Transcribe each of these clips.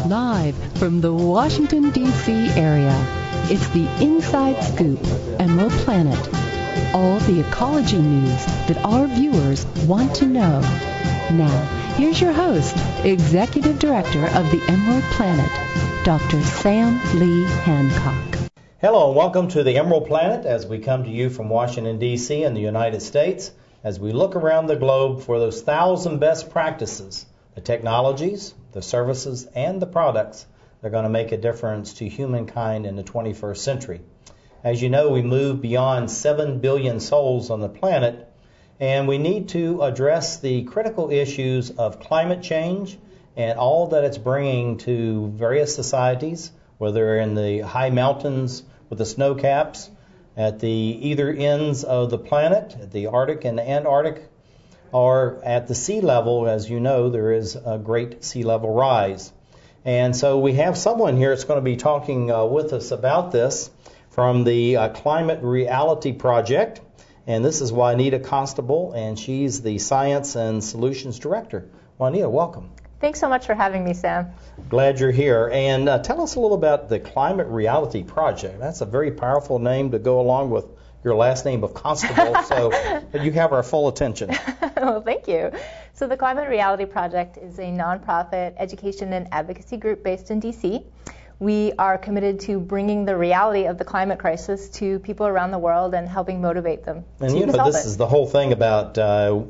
Live from the Washington, D.C. area, it's the Inside Scoop, EmeraldPlanet. All the ecology news that our viewers want to know. Now, here's your host, Executive Director of the EmeraldPlanet, Dr. Sam Lee Hancock. Hello and welcome to the EmeraldPlanet as we come to you from Washington, D.C. in the United States as we look around the globe for those 1,000 best practices, the technologies, the services, and the products that are going to make a difference to humankind in the 21st century. As you know, we move beyond 7 billion souls on the planet, and we need to address the critical issues of climate change and all that it's bringing to various societies, whether in the high mountains with the snow caps, at the either ends of the planet, at the Arctic and the Antarctic, or at the sea level. As you know, there is a great sea level rise. And so we have someone here that's going to be talking with us about this from the Climate Reality Project. And this is Juanita Constible, and she's the Science and Solutions Director. Juanita, welcome. Thanks so much for having me, Sam. Glad you're here. And tell us a little about the Climate Reality Project. That's a very powerful name to go along with your last name of Constable, so you have our full attention. Well, thank you. So the Climate Reality Project is a nonprofit education and advocacy group based in D.C. We are committed to bringing the reality of the climate crisis to people around the world and helping motivate them and to solve this it. is the whole thing about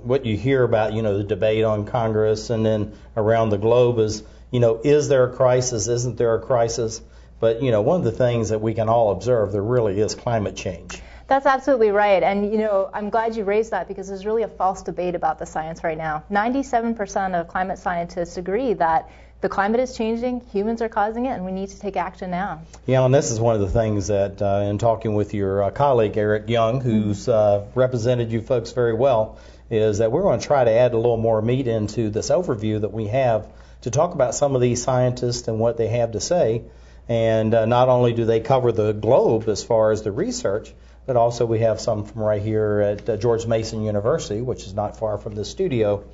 what you hear about, the debate on Congress and then around the globe is, is there a crisis? Isn't there a crisis? But, one of the things that we can all observe, there really is climate change. That's absolutely right. And, I'm glad you raised that because there's really a false debate about the science right now. 97% of climate scientists agree that the climate is changing, humans are causing it, and we need to take action now. Yeah, and this is one of the things that in talking with your colleague, Eric Young, who's represented you folks very well, is that we're going to try to add a little more meat into this overview that we have to talk about some of these scientists and what they have to say. And not only do they cover the globe as far as the research, but also we have some from right here at George Mason University, which is not far from the studio.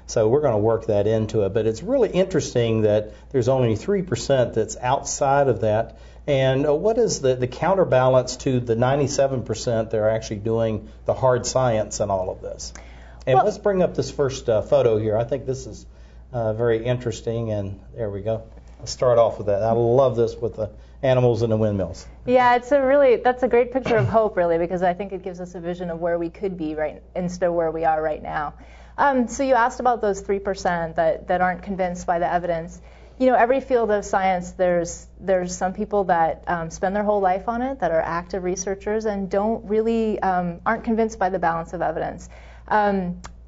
So we're going to work that into it. But it's really interesting that there's only 3% that's outside of that. And what is the counterbalance to the 97% that are actually doing the hard science and all of this? And let's bring up this first photo here. I think this is very interesting. And there we go. Let's start off with that. I love this with the animals and the windmills. Yeah, that's a great picture of hope, really, because I think it gives us a vision of where we could be right instead of where we are right now. So you asked about those 3% that aren't convinced by the evidence. Every field of science, there's some people that spend their whole life on it, that are active researchers, and don't really aren't convinced by the balance of evidence.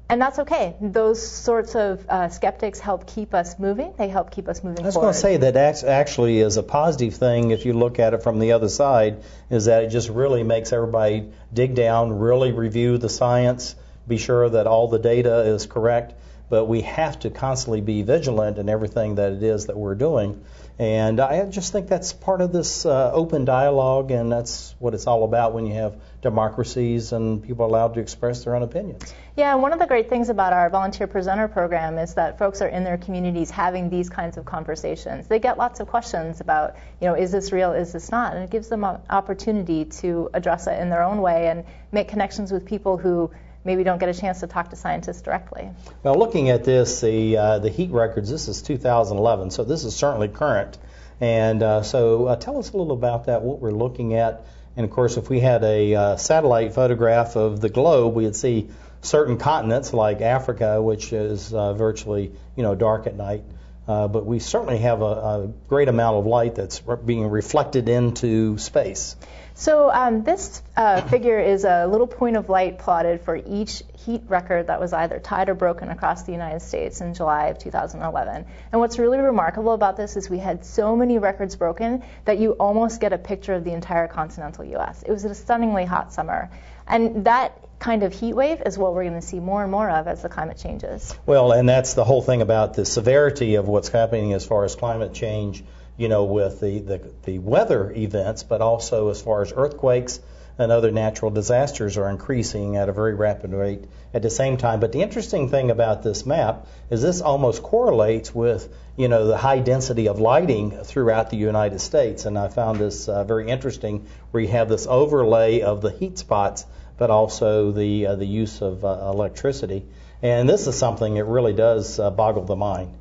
And that's okay. Those sorts of skeptics help keep us moving. They help keep us moving forward. I was going to say that actually is a positive thing if you look at it from the other side, is that it just really makes everybody dig down, really review the science, be sure that all the data is correct. But we have to constantly be vigilant in everything that it is that we're doing. And I just think that's part of this open dialogue, and that's what it's all about when you have democracies and people allowed to express their own opinions. Yeah, and one of the great things about our volunteer presenter program is that folks are in their communities having these kinds of conversations. They get lots of questions about, is this real, is this not? And it gives them an opportunity to address it in their own way and make connections with people who maybe don't get a chance to talk to scientists directly. Well, looking at this, the heat records, this is 2011, so this is certainly current. And so tell us a little about that, what we're looking at. And, of course, if we had a satellite photograph of the globe, we'd see certain continents like Africa, which is virtually, dark at night. But we certainly have a great amount of light that's being reflected into space. So this figure is a little point of light plotted for each heat record that was either tied or broken across the United States in July of 2011. And what's really remarkable about this is we had so many records broken that you almost get a picture of the entire continental U.S. It was a stunningly hot summer. And that kind of heat wave is what we're going to see more and more of as the climate changes. Well, and that's the whole thing about the severity of what's happening as far as climate change with the weather events, but also as far as earthquakes and other natural disasters are increasing at a very rapid rate at the same time. But the interesting thing about this map is this almost correlates with, the high density of lighting throughout the United States. And I found this very interesting, where you have this overlay of the heat spots, but also the use of electricity. And this is something that really does boggle the mind.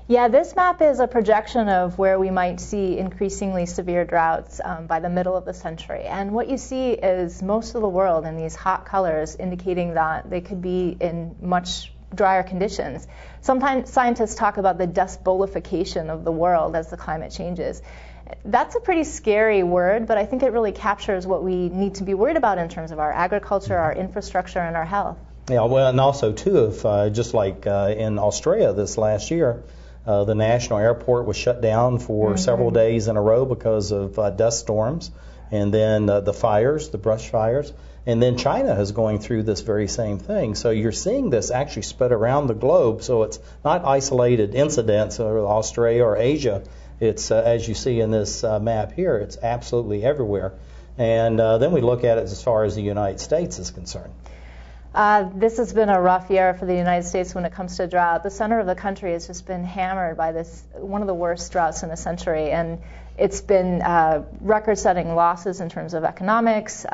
Yeah, this map is a projection of where we might see increasingly severe droughts by the middle of the century. And what you see is most of the world in these hot colors, indicating that they could be in much drier conditions. Sometimes scientists talk about the dust bowlification of the world as the climate changes. That's a pretty scary word, but I think it really captures what we need to be worried about in terms of our agriculture, our infrastructure, and our health. Yeah, well, and also, too, if just like in Australia this last year, the national airport was shut down for several days in a row because of dust storms, and then the fires, the brush fires, and then China is going through this very same thing. So you're seeing this actually spread around the globe, so it's not isolated incidents in Australia or Asia. It's, as you see in this map here, it's absolutely everywhere. And then we look at it as far as the United States is concerned. This has been a rough year for the United States when it comes to drought. The center of the country has just been hammered by one of the worst droughts in a century, and it's been record-setting losses in terms of economics.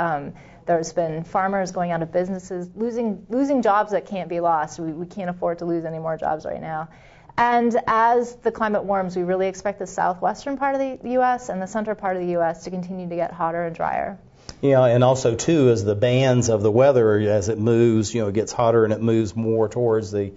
There's been farmers going out of businesses, losing jobs that can't be lost. We can't afford to lose any more jobs right now. And as the climate warms, we really expect the southwestern part of the U.S. and the center part of the U.S. to continue to get hotter and drier. Yeah, and also, too, as the bands of the weather, as it moves, it gets hotter and it moves more towards the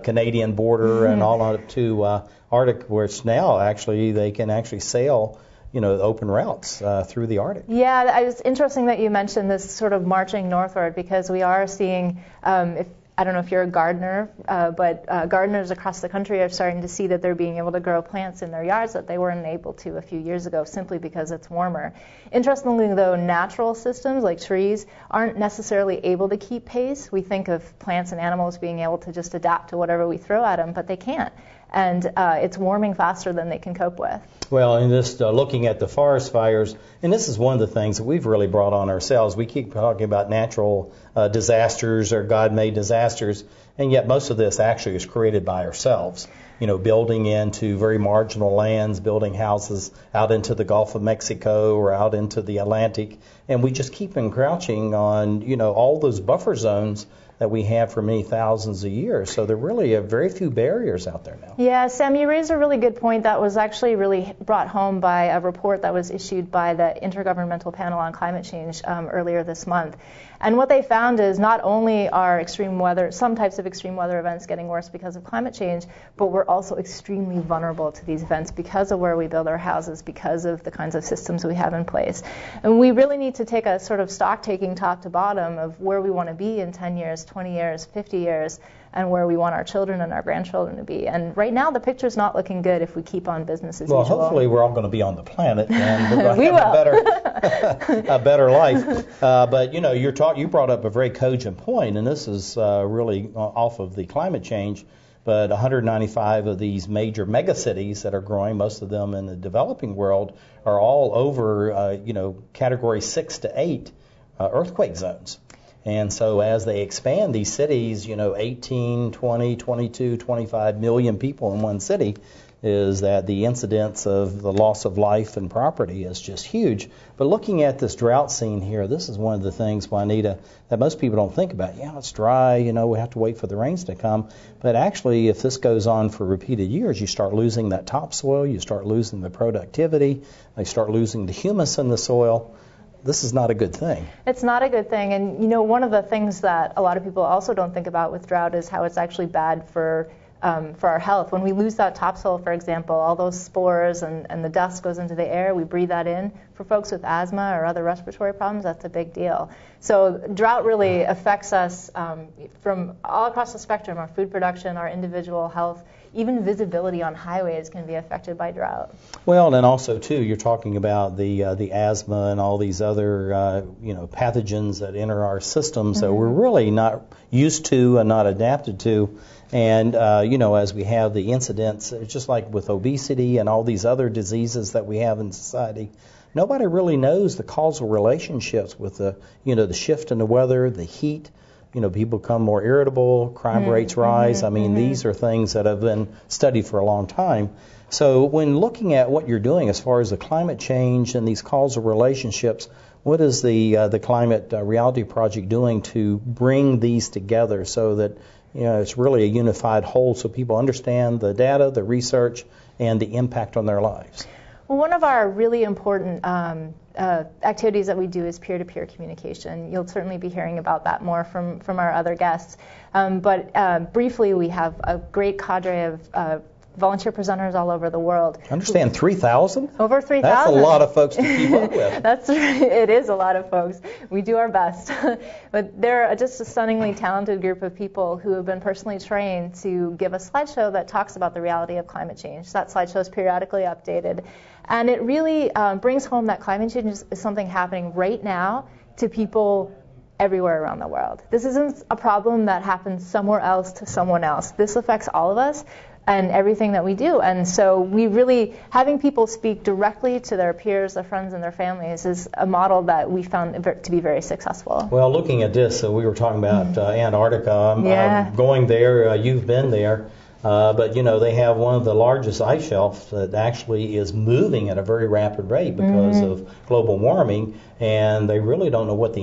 Canadian border and all up to Arctic, where it's now actually they can actually sail, open routes through the Arctic. Yeah, it's interesting that you mentioned this sort of marching northward, because we are seeing, I don't know if you're a gardener, but gardeners across the country are starting to see that they're being able to grow plants in their yards that they weren't able to a few years ago, simply because it's warmer. Interestingly, though, natural systems like trees aren't necessarily able to keep pace. We think of plants and animals being able to just adapt to whatever we throw at them, but they can't. And it's warming faster than they can cope with. Well, and just looking at the forest fires, and this is one of the things that we've really brought on ourselves. We keep talking about natural disasters or God-made disasters, and yet most of this actually is created by ourselves. Building into very marginal lands, building houses out into the Gulf of Mexico or out into the Atlantic, and we just keep encroaching on, all those buffer zones that we have for many thousands of years. So there really are very few barriers out there now. Yeah, Sam, you raised a really good point that was actually really brought home by a report that was issued by the Intergovernmental Panel on Climate Change earlier this month. And what they found is not only are some types of extreme weather events getting worse because of climate change, but we're also extremely vulnerable to these events because of where we build our houses, because of the kinds of systems we have in place. And we really need to take a sort of stock-taking top to bottom of where we want to be in 10 years, 20 years, 50 years, and where we want our children and our grandchildren to be. And right now, the picture's not looking good if we keep on business as usual. Well, hopefully we're all going to be on the planet, and we're going to have a better life. But, you brought up a very cogent point, and this is really off of the climate change. But 195 of these major megacities that are growing, most of them in the developing world, are all over, category 6 to 8 earthquake zones. And so as they expand these cities, 18, 20, 22, 25 million people in one city, is that the incidence of the loss of life and property is just huge. But looking at this drought scene here, this is one of the things, Juanita, that most people don't think about. Yeah, it's dry, we have to wait for the rains to come. But actually, if this goes on for repeated years, you start losing that topsoil, you start losing the productivity, you start losing the humus in the soil. This is not a good thing. It's not a good thing. And, one of the things that a lot of people also don't think about with drought is how it's actually bad for our health. When we lose that topsoil, for example, all those spores and the dust goes into the air, we breathe that in. For folks with asthma or other respiratory problems, that's a big deal. So drought really affects us from all across the spectrum, our food production, our individual health, even visibility on highways can be affected by drought. Well, and also too, you're talking about the asthma and all these other pathogens that enter our systems that we're really not used to and not adapted to. And as we have the incidents, it's just like with obesity and all these other diseases that we have in society, nobody really knows the causal relationships with the shift in the weather, the heat. People become more irritable, crime rates rise. These are things that have been studied for a long time. So when looking at what you're doing as far as the climate change and these causal relationships, what is the Climate Reality Project doing to bring these together so that it's really a unified whole so people understand the data, the research, and the impact on their lives? Well, one of our really important activities that we do is peer-to-peer communication. You'll certainly be hearing about that more from our other guests. But briefly, we have a great cadre of volunteer presenters all over the world. I understand 3,000? Over 3,000. That's a lot of folks to keep up with. It is a lot of folks. We do our best. But they're just a stunningly talented group of people who have been personally trained to give a slideshow that talks about the reality of climate change. That slideshow is periodically updated. And it really brings home that climate change is something happening right now to people everywhere around the world. This isn't a problem that happens somewhere else to someone else. This affects all of us and everything that we do. And so we really, having people speak directly to their peers, their friends, and their families is a model that we found to be very successful. Well, looking at this, we were talking about Antarctica. I'm going there. You've been there. But, they have one of the largest ice shelves that actually is moving at a very rapid rate because of global warming, and they really don't know what the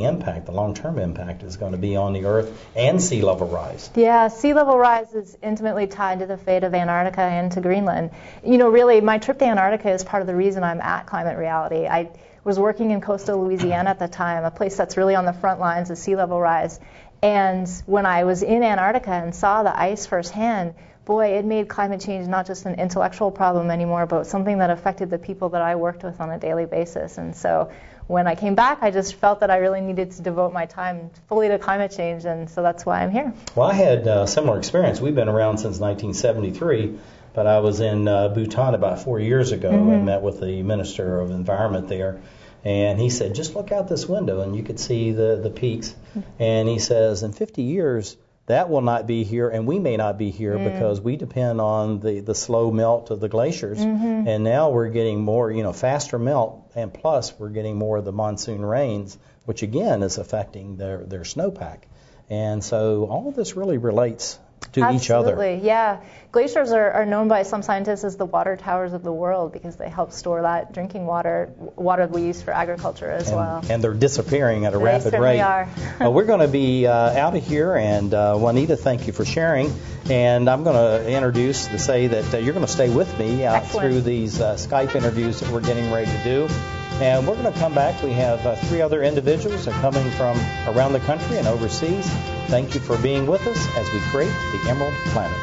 long-term impact is going to be on the Earth and sea level rise. Yeah, sea level rise is intimately tied to the fate of Antarctica and to Greenland. Really, my trip to Antarctica is part of the reason I'm at Climate Reality. I was working in coastal Louisiana at the time, a place that's really on the front lines of sea level rise. And when I was in Antarctica and saw the ice firsthand, boy, it made climate change not just an intellectual problem anymore, but something that affected the people that I worked with on a daily basis. And so when I came back, I just felt that I really needed to devote my time fully to climate change, and so that's why I'm here. Well, I had a similar experience. We've been around since 1973, but I was in Bhutan about 4 years ago and met with the Minister of Environment there. And he said, just look out this window and you could see the peaks. And he says, in 50 years, that will not be here, and we may not be here because we depend on the slow melt of the glaciers. And now we're getting more, faster melt, and plus we're getting more of the monsoon rains, which again is affecting their snowpack. And so all of this really relates to each other. Absolutely, yeah. Glaciers are known by some scientists as the water towers of the world because they help store that drinking water we use for agriculture as well. And they're disappearing at a rapid rate. They certainly are. We're going to be out of here, and Juanita, thank you for sharing. And I'm going to introduce to say that you're going to stay with me through these Skype interviews that we're getting ready to do. And we're going to come back. We have 3 other individuals that are coming from around the country and overseas. Thank you for being with us as we create the Emerald Planet.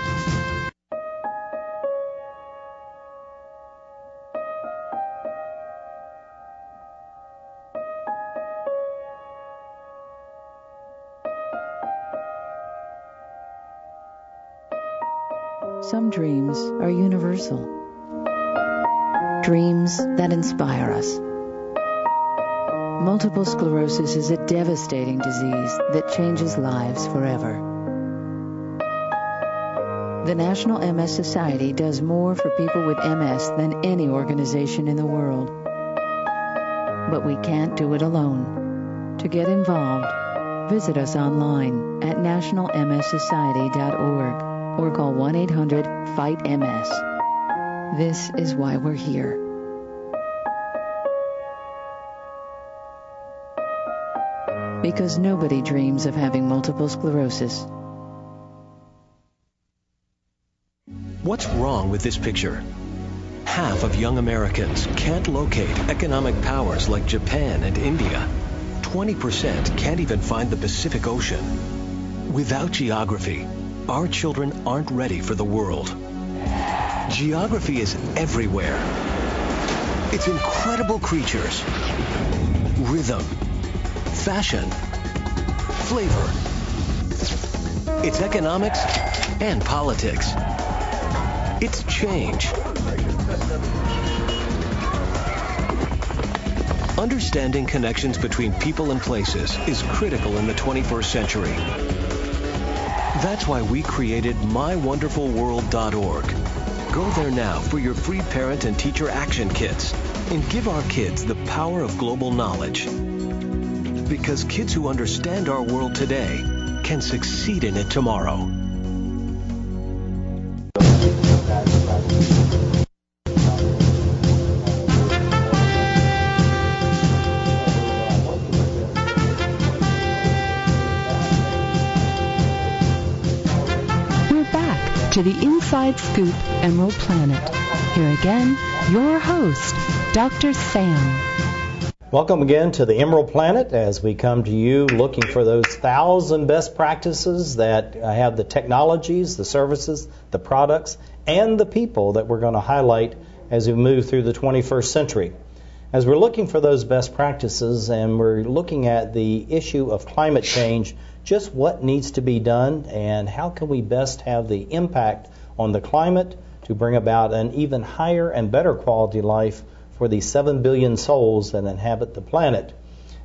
Some dreams are universal. Dreams that inspire us. Multiple sclerosis is a devastating disease that changes lives forever. The National MS Society does more for people with MS than any organization in the world. But we can't do it alone. To get involved, visit us online at nationalmssociety.org or call 1-800-FIGHT-MS. This is why we're here. Because nobody dreams of having multiple sclerosis. What's wrong with this picture? Half of young Americans can't locate economic powers like Japan and India. 20% can't even find the Pacific Ocean. Without geography, our children aren't ready for the world. Geography is everywhere. It's incredible creatures, rhythm, fashion, flavor. It's economics and politics. It's change. Understanding connections between people and places is critical in the 21st century. That's why we created mywonderfulworld.org. Go there now for your free parent and teacher action kits and give our kids the power of global knowledge. Because kids who understand our world today can succeed in it tomorrow. To the Inside Scoop Emerald Planet. Here again, your host, Dr. Sam. Welcome again to the Emerald Planet as we come to you looking for those 1,000 best practices that have the technologies, the services, the products, and the people that we're going to highlight as we move through the 21st century. As we're looking for those best practices and we're looking at the issue of climate change, just what needs to be done and how can we best have the impact on the climate to bring about an even higher and better quality life for the 7 billion souls that inhabit the planet.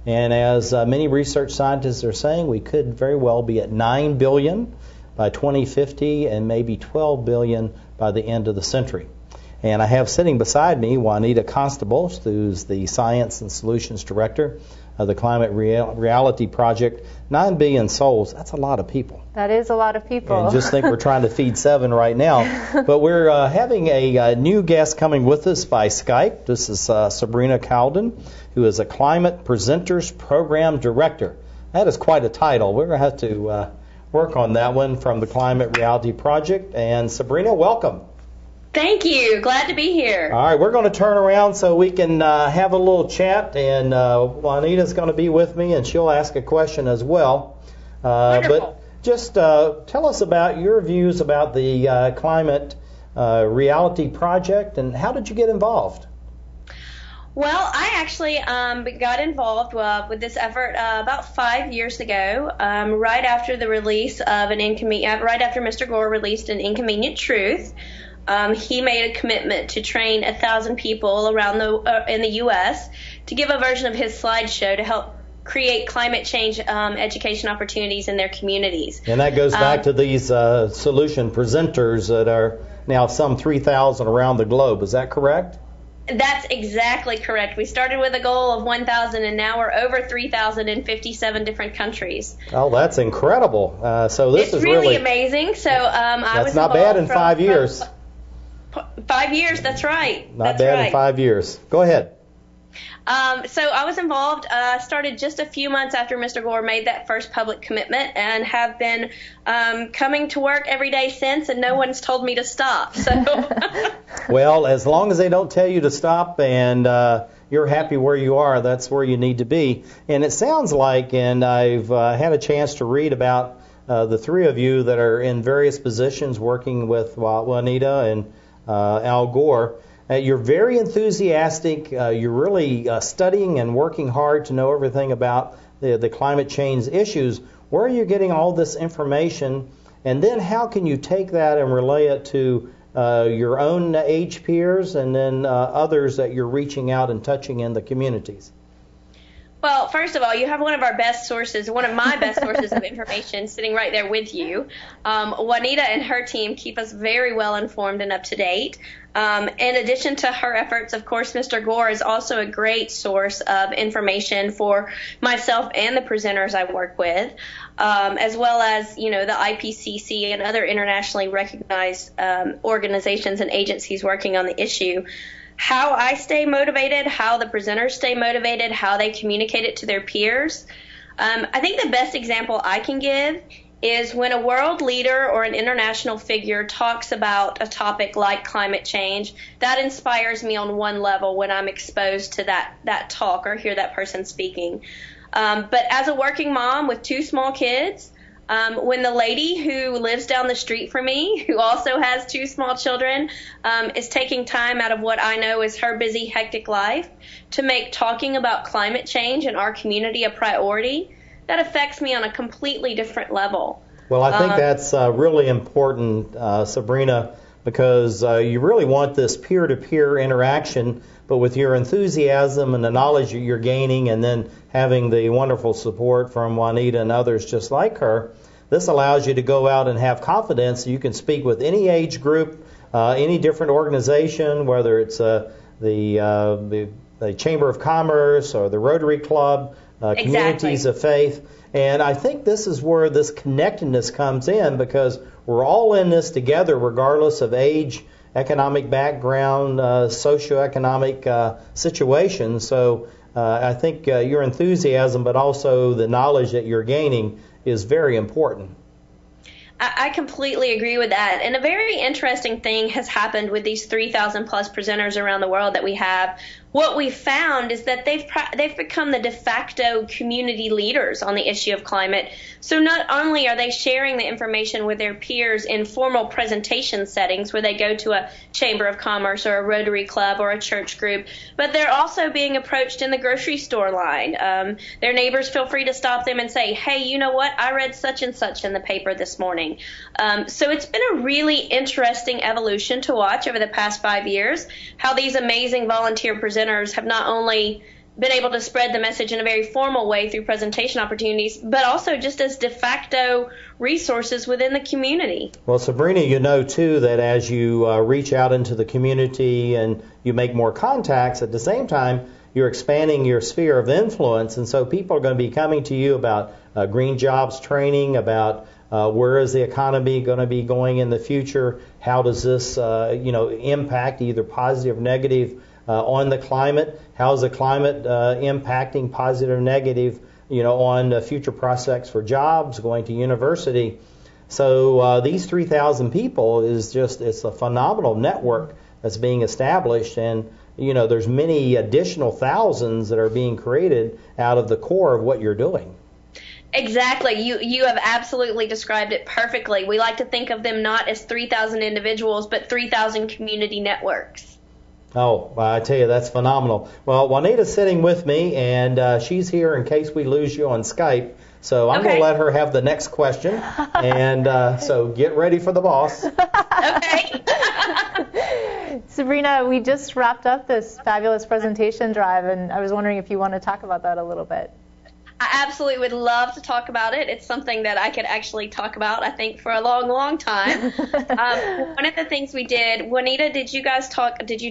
And as many research scientists are saying, we could very well be at 9 billion by 2050 and maybe 12 billion by the end of the century. And I have sitting beside me Juanita Constible, who's the Science and Solutions Director of the Climate Reality Project. 9 billion souls, that's a lot of people. That is a lot of people. And just think we're trying to feed 7 right now. But we're having a new guest coming with us by Skype. This is Sabrina Cowden, who is a Climate Presenters Program Director. That is quite a title. We're going to have to work on that one from the Climate Reality Project. And Sabrina, welcome. Thank you. Glad to be here. All right, we're going to turn around so we can have a little chat, and Juanita's going to be with me, and she'll ask a question as well. Wonderful. But just tell us about your views about the Climate Reality Project, and how did you get involved? Well, I actually got involved with this effort about 5 years ago, right after the release of right after Mr. Gore released An Inconvenient Truth. He made a commitment to train 1,000 people around in the U.S. to give a version of his slideshow to help create climate change education opportunities in their communities. And that goes back to these solution presenters that are now some 3,000 around the globe. Is that correct? That's exactly correct. We started with a goal of 1,000, and now we're over 3,000 in 57 different countries. Oh, that's incredible. So this is really amazing. So that's not bad in 5 years. 5 years, that's right. Not bad in 5 years. Go ahead. So I was involved, started just a few months after Mr. Gore made that first public commitment, and have been coming to work every day since, and no one's told me to stop. So, well, as long as they don't tell you to stop and you're happy where you are, that's where you need to be. And it sounds like, and I've had a chance to read about the three of you that are in various positions working with Juanita and Al Gore. You're very enthusiastic. You're really studying and working hard to know everything about the climate change issues. Where are you getting all this information? And then how can you take that and relay it to your own age peers and then others that you're reaching out and touching in the communities? Well, first of all, you have one of our best sources, one of my best sources of information sitting right there with you. Juanita and her team keep us very well informed and up to date. In addition to her efforts, of course, Mr. Gore is also a great source of information for myself and the presenters I work with, as well as, the IPCC and other internationally recognized organizations and agencies working on the issue. How I stay motivated, how the presenters stay motivated, how they communicate it to their peers. I think the best example I can give is when a world leader or an international figure talks about a topic like climate change. That inspires me on one level when I'm exposed to that talk or hear that person speaking. But as a working mom with 2 small kids, when the lady who lives down the street from me, who also has 2 small children, is taking time out of what I know is her busy, hectic life to make talking about climate change in our community a priority, that affects me on a completely different level. Well, I think that's really important, Sabrina, because you really want this peer-to-peer interaction, but with your enthusiasm and the knowledge that you're gaining, and then having the wonderful support from Juanita and others just like her, this allows you to go out and have confidence. You can speak with any age group, any different organization, whether it's the Chamber of Commerce or the Rotary Club, communities of faith. And I think this is where this connectedness comes in, because we're all in this together regardless of age, economic background, socioeconomic situation. So I think your enthusiasm, but also the knowledge that you're gaining, is very important. I completely agree with that. And a very interesting thing has happened with these 3,000 plus presenters around the world that we have. What we found is that they've become the de facto community leaders on the issue of climate. So not only are they sharing the information with their peers in formal presentation settings where they go to a Chamber of Commerce or a Rotary Club or a church group, but they're also being approached in the grocery store line. Their neighbors feel free to stop them and say, hey, you know what? I read such and such in the paper this morning. So it's been a really interesting evolution to watch over the past 5 years, how these amazing volunteer presenters have not only been able to spread the message in a very formal way through presentation opportunities, but also just as de facto resources within the community. Well, Sabrina, you know, too, that as you reach out into the community and you make more contacts, at the same time, you're expanding your sphere of influence. And so people are going to be coming to you about green jobs training, about where is the economy going to be going in the future? How does this, impact, either positive or negative, on the climate? How is the climate impacting, positive or negative, on future prospects for jobs, going to university? So these 3,000 people it's a phenomenal network that's being established, and there's many additional thousands that are being created out of the core of what you're doing. Exactly. You have absolutely described it perfectly. We like to think of them not as 3,000 individuals, but 3,000 community networks. Oh, I tell you, that's phenomenal. Well, Juanita's sitting with me, and she's here in case we lose you on Skype. So I'm going to let her have the next question. And so get ready for the boss. Okay. Sabrina, we just wrapped up this fabulous presentation drive, and I was wondering if you want to talk about that a little bit. I absolutely would love to talk about it. It's something that I could actually talk about, I think, for a long, long time. One of the things we did, Juanita, did you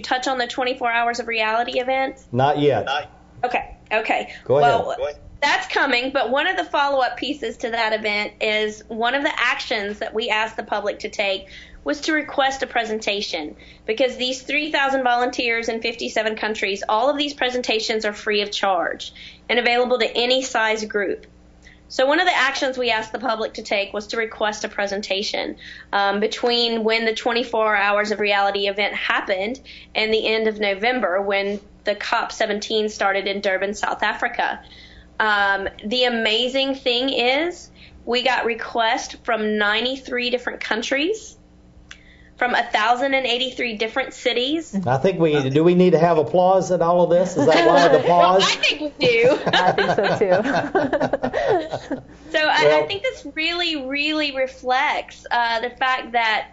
touch on the 24 Hours of Reality event? Not yet. Okay. Go ahead. That's coming, but one of the follow-up pieces to that event is one of the actions that we asked the public to take was to request a presentation, because these 3,000 volunteers in 57 countries, all of these presentations are free of charge and available to any size group. So one of the actions we asked the public to take was to request a presentation between when the 24 Hours of Reality event happened and the end of November, when the COP17 started in Durban, South Africa. The amazing thing is we got requests from 93 different countries, from 1,083 different cities. I think do we need to have applause at all of this? Is that why the pause? I think we do. I think so too. I think this really, really reflects the fact that,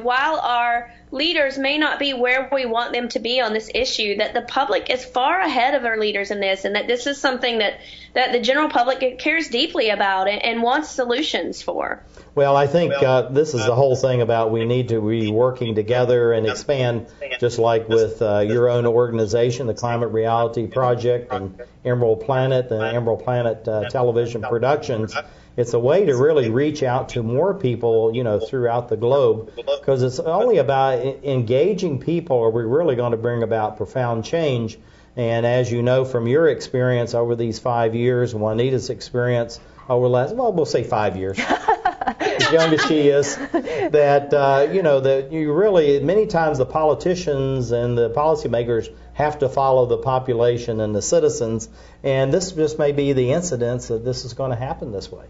while our leaders may not be where we want them to be on this issue, that the public is far ahead of our leaders in this, and that this is something that the general public cares deeply about and wants solutions for. Well, I think this is the whole thing about we need to be working together and expand, just like with your own organization, the Climate Reality Project and EmeraldPlanet, the EmeraldPlanet television productions. It's a way to really reach out to more people, throughout the globe, because it's only about engaging people are we really going to bring about profound change. And as you know from your experience over these 5 years, Juanita's experience over the last, we'll say 5 years, as young as she is, that, that you really, many times the politicians and the policymakers have to follow the population and the citizens, and this just may be the incidence that this is going to happen this way.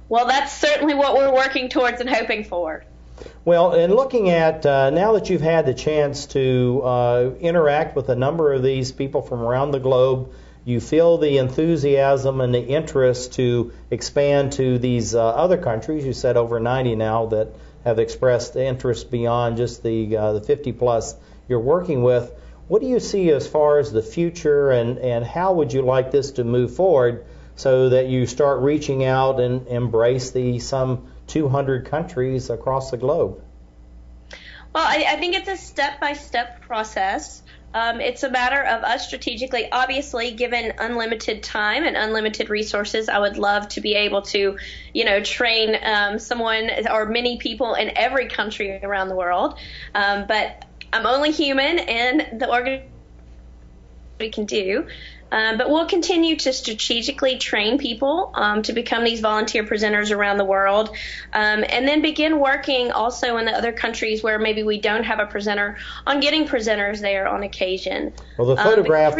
Well, that's certainly what we're working towards and hoping for. Well, and looking at, now that you've had the chance to interact with a number of these people from around the globe, you feel the enthusiasm and the interest to expand to these other countries. You said over 90 now that have expressed interest beyond just the 50 plus you're working with. What do you see as far as the future, and how would you like this to move forward so that you start reaching out and embrace the some 200 countries across the globe? Well, I think it's a step-by-step process. It's a matter of us strategically, obviously, given unlimited time and unlimited resources, I would love to be able to, train someone or many people in every country around the world. But I'm only human, and the organization we can do. But we'll continue to strategically train people to become these volunteer presenters around the world, and then begin working also in the other countries where maybe we don't have a presenter on getting presenters there on occasion. Well, the photograph,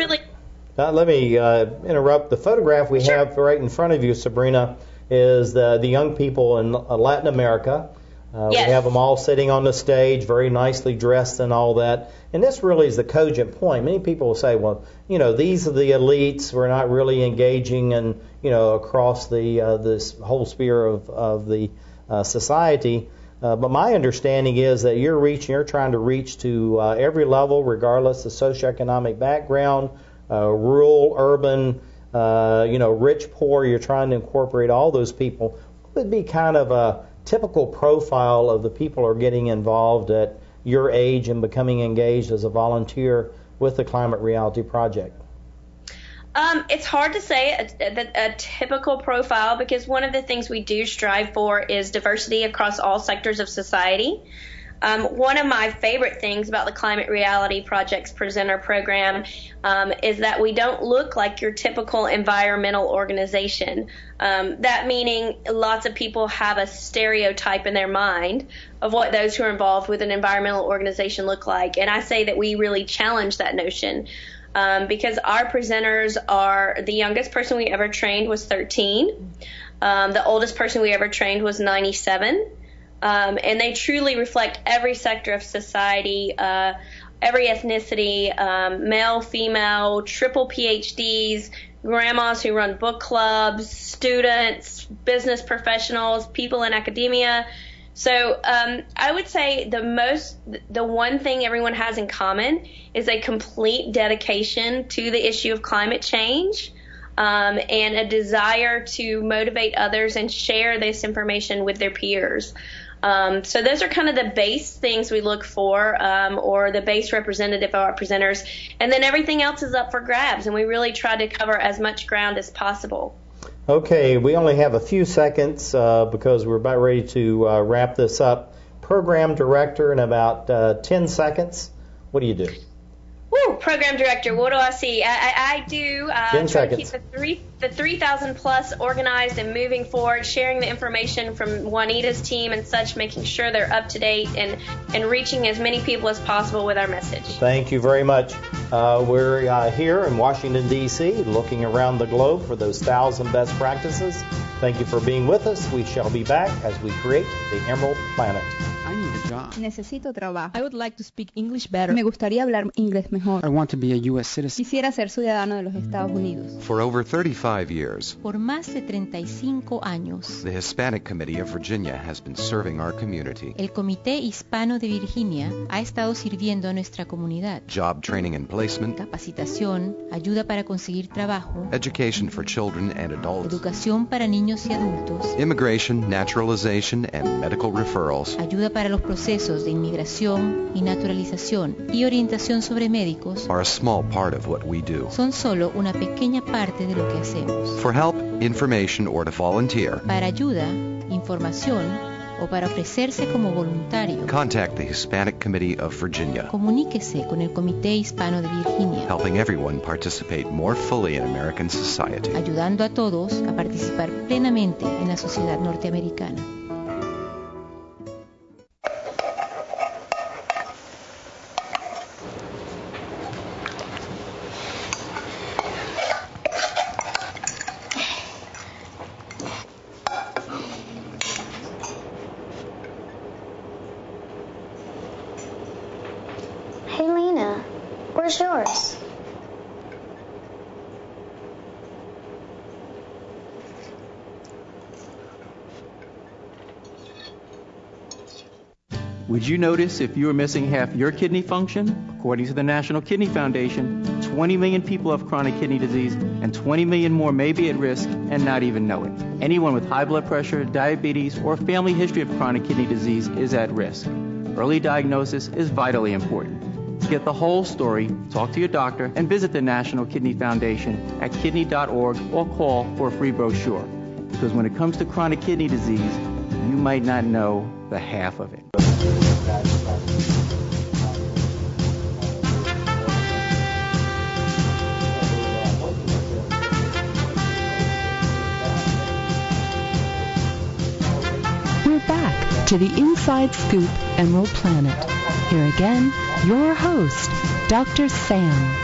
let me interrupt. The photograph we have right in front of you, Sabrina, is the young people in Latin America. Yes. We have them all sitting on the stage, very nicely dressed and all that. And this really is the cogent point. Many people will say, well, these are the elites. We're not really engaging in, across this whole sphere of the society. But my understanding is that you're trying to reach to every level, regardless of socioeconomic background, rural, urban, rich, poor. You're trying to incorporate all those people. What would be kind of a typical profile of the people who are getting involved at your age and becoming engaged as a volunteer with the Climate Reality Project? It's hard to say a typical profile, because one of the things we do strive for is diversity across all sectors of society. One of my favorite things about the Climate Reality Project's presenter program is that we don't look like your typical environmental organization. That meaning lots of people have a stereotype in their mind of what those who are involved with an environmental organization look like. And I say that we really challenge that notion because our presenters are, the youngest person we ever trained was 13. The oldest person we ever trained was 97. And they truly reflect every sector of society, every ethnicity, male, female, triple PhDs, grandmas who run book clubs, students, business professionals, people in academia. So I would say the one thing everyone has in common is a complete dedication to the issue of climate change. And a desire to motivate others and share this information with their peers. So those are kind of the base things we look for, or the base representative of our presenters. And then everything else is up for grabs, and we really try to cover as much ground as possible. Okay, we only have a few seconds because we're about ready to wrap this up. Program director in about 10 seconds. What do you do? Woo, program director, what do I see? I do try to keep the 3,000 plus organized and moving forward, sharing the information from Juanita's team and such, making sure they're up to date and reaching as many people as possible with our message. Thank you very much. We're here in Washington, D.C., looking around the globe for those 1,000 best practices. Thank you for being with us. We shall be back as we create the Emerald Planet. I need a job. Necesito trabajo. I would like to speak English better. Me gustaría hablar inglés mejor. I want to be a U.S. citizen. Quisiera ser ciudadano de los Estados Unidos. For over 35 years, Por más de 35 años, the Hispanic Committee of Virginia has been serving our community. el Comité Hispano de Virginia ha estado sirviendo a nuestra comunidad. Job training and placement, Capacitación, ayuda para conseguir trabajo, education for children and adults, educación para niños y adultos, immigration, naturalization, and medical referrals. ayuda para los procesos de inmigración y naturalización y orientación sobre médicos Are a small part of what we do. son solo una pequeña parte de lo que hacemos. For help, information, or to volunteer, Para ayuda, información o para ofrecerse como voluntario, contact the Hispanic Committee of Virginia, comuníquese con el Comité Hispano de Virginia, helping everyone participate more fully in American society. ayudando a todos a participar plenamente en la sociedad norteamericana. Hey, Lena, where's yours? Would you notice if you were missing half your kidney function? According to the National Kidney Foundation, 20 million people have chronic kidney disease, and 20 million more may be at risk and not even know it. Anyone with high blood pressure, diabetes, or family history of chronic kidney disease is at risk. Early diagnosis is vitally important. To get the whole story, talk to your doctor and visit the National Kidney Foundation at kidney.org or call for a free brochure. Because when it comes to chronic kidney disease, you might not know the half of it. We're back to the Inside Scoop Emerald Planet. Here again, your host, Dr. Sam.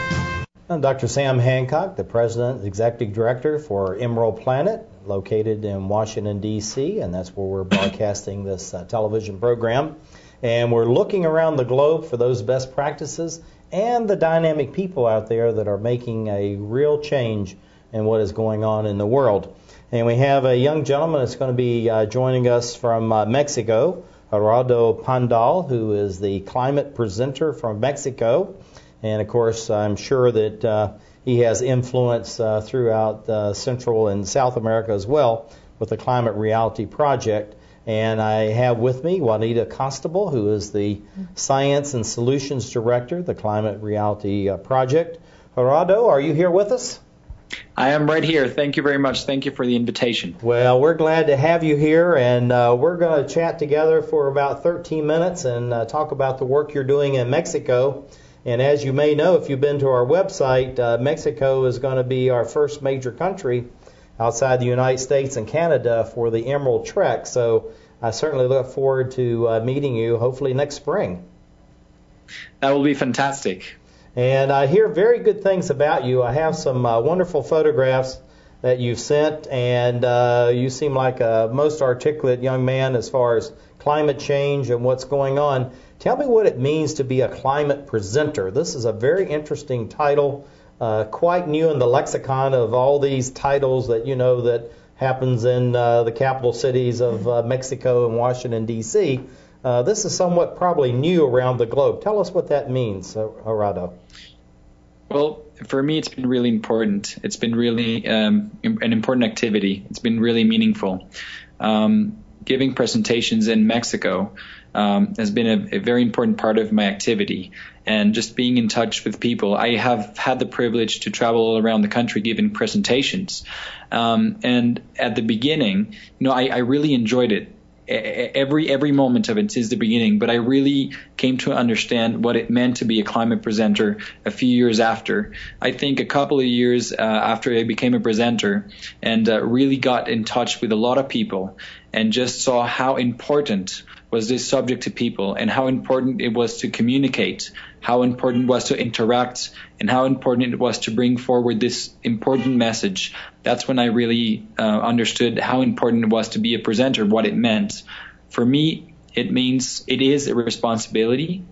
I'm Dr. Sam Hancock, the President and Executive Director for EmeraldPlanet, located in Washington, D.C., and that's where we're broadcasting this television program. And we're looking around the globe for those best practices and the dynamic people out there that are making a real change in what is going on in the world. And we have a young gentleman that's going to be joining us from Mexico, Gerardo Pandal, who is the climate presenter from Mexico. And, of course, I'm sure that he has influence throughout Central and South America as well with the Climate Reality Project. And I have with me Juanita Constible, who is the Science and Solutions Director, the Climate Reality Project. Gerardo, are you here with us? I am right here. Thank you very much. Thank you for the invitation. Well, we're glad to have you here, and we're going to chat together for about 13 minutes and talk about the work you're doing in Mexico. And as you may know, if you've been to our website, Mexico is going to be our first major country outside the United States and Canada for the Emerald Trek. So I certainly look forward to meeting you, hopefully next spring. That will be fantastic. And I hear very good things about you. I have some wonderful photographs that you've sent, and you seem like a most articulate young man as far as climate change and what's going on. Tell me what it means to be a climate presenter. This is a very interesting title, quite new in the lexicon of all these titles that you know that happens in the capital cities of Mexico and Washington, D.C. This is somewhat probably new around the globe. Tell us what that means, Gerardo. Well, for me, it's been really important. It's been really an important activity. It's been really meaningful. Giving presentations in Mexico has been a very important part of my activity. And just being in touch with people. I have had the privilege to travel around the country giving presentations. And at the beginning, I really enjoyed it. Every moment of it since the beginning, but I really came to understand what it meant to be a climate presenter a few years after. I think a couple of years after I became a presenter and really got in touch with a lot of people and just saw how important was this subject to people and how important it was to communicate, how important it was to interact, and how important it was to bring forward this important message. That's when I really understood how important it was to be a presenter, what it meant. For me, it means it is a responsibility.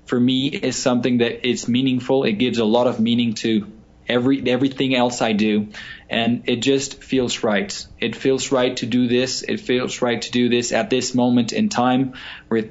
For me, it's something that is meaningful. It gives a lot of meaning to everything else I do, and it just feels right. It feels right to do this. It feels right to do this at this moment in time when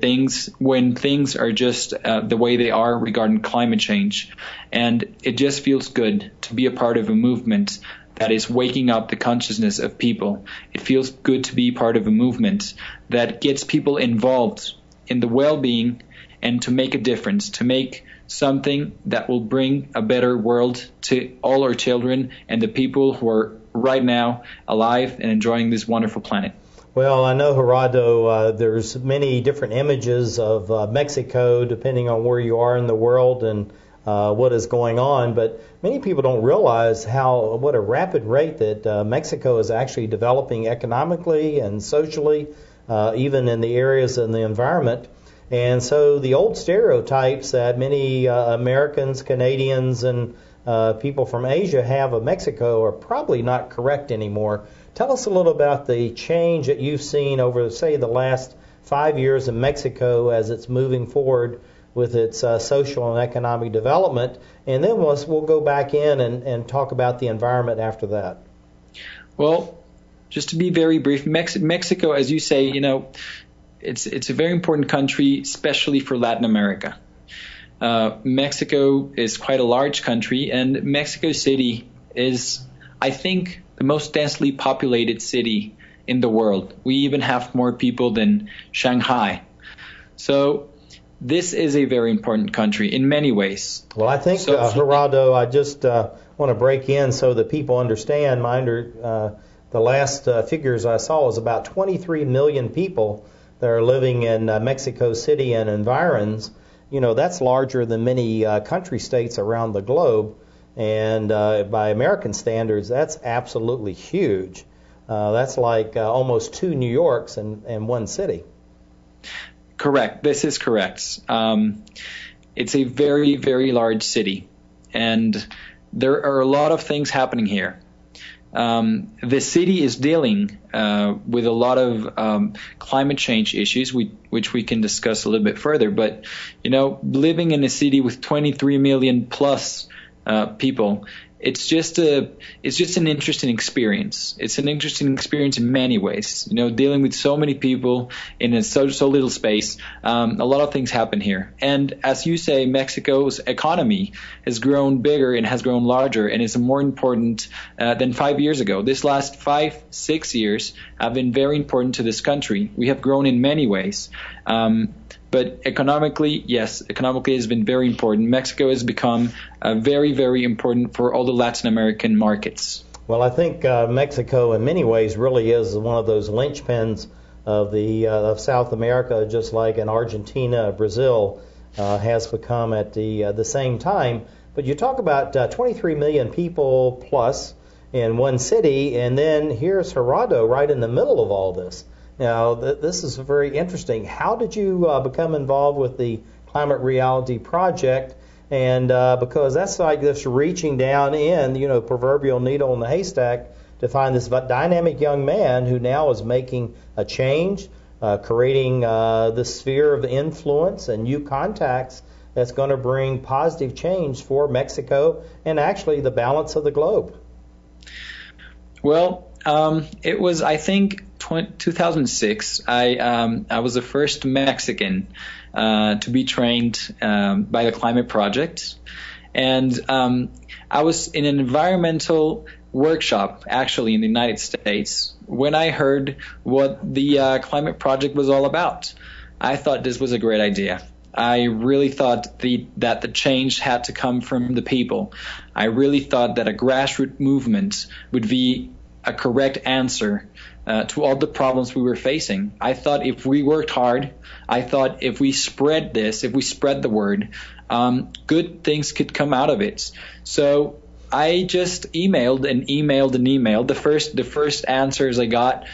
things are just the way they are regarding climate change. And it just feels good to be a part of a movement that is waking up the consciousness of people. It feels good to be part of a movement that gets people involved in the well-being and to make a difference, to make something that will bring a better world to all our children and the people who are right now alive and enjoying this wonderful planet. Well, I know, Gerardo, there's many different images of Mexico depending on where you are in the world and what is going on, but many people don't realize what a rapid rate that Mexico is actually developing economically and socially, even in the areas in the environment. And so the old stereotypes that many Americans, Canadians, and people from Asia have of Mexico are probably not correct anymore. Tell us a little about the change that you've seen over, say, the last 5 years in Mexico as it's moving forward with its social and economic development. And then we'll go back in and talk about the environment after that. Well, just to be very brief, Mexico, as you say, it's a very important country, especially for Latin America. Mexico is quite a large country, and Mexico City is, I think, the most densely populated city in the world. We even have more people than Shanghai. So this is a very important country in many ways. Well, I think, Gerardo, I just want to break in so that people understand. The last figures I saw was about 23 million people that are living in Mexico City and environs. You know, that's larger than many country states around the globe. And by American standards, that's absolutely huge. That's like almost 2 New Yorks in one city. Correct. This is correct. It's a very, very large city. And there are a lot of things happening here. The city is dealing with a lot of climate change issues, which we can discuss a little bit further. But, you know, living in a city with 23 million plus people, it's just an interesting experience. It's an interesting experience in many ways. You know, dealing with so many people in so little space. A lot of things happen here. And as you say, Mexico's economy has grown bigger and has grown larger, and is more important than 5 years ago. This last 5-6 years have been very important to this country. We have grown in many ways. But economically, yes, economically has been very important. Mexico has become very, very important for all the Latin American markets. Well, I think Mexico in many ways really is one of those linchpins of South America, just like in Argentina, Brazil has become at the same time. But you talk about 23 million people plus in one city, and then here's Gerardo right in the middle of all this. Now, this is very interesting. How did you become involved with the Climate Reality Project? And because that's like this reaching down in, you know, proverbial needle in the haystack to find this dynamic young man who now is making a change, creating this sphere of influence and new contacts that's going to bring positive change for Mexico and actually the balance of the globe. Well, it was, I think, 2006. I was the first Mexican to be trained by the Climate Project, and I was in an environmental workshop actually in the United States when I heard what the Climate Project was all about. I thought this was a great idea. I really thought that the change had to come from the people. I really thought that a grassroots movement would be a correct answer to all the problems we were facing. I thought if we worked hard, I thought if we spread the word, good things could come out of it. So I just emailed. The first answers I got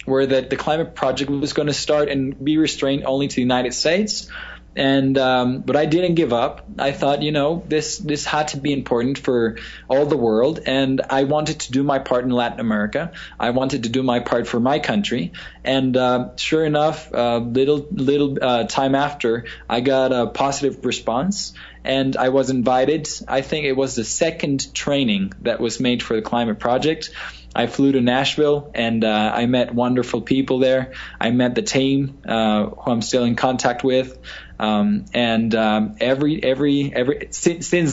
were that the Climate Project was going to start and be restrained only to the United States. And but I didn't give up. I thought, you know, this had to be important for all the world, and I wanted to do my part in Latin America. I wanted to do my part for my country, and sure enough, little time after, I got a positive response, and I was invited. I think it was the second training that was made for the Climate Project. I flew to Nashville, and I met wonderful people there. I met the team who I'm still in contact with. Since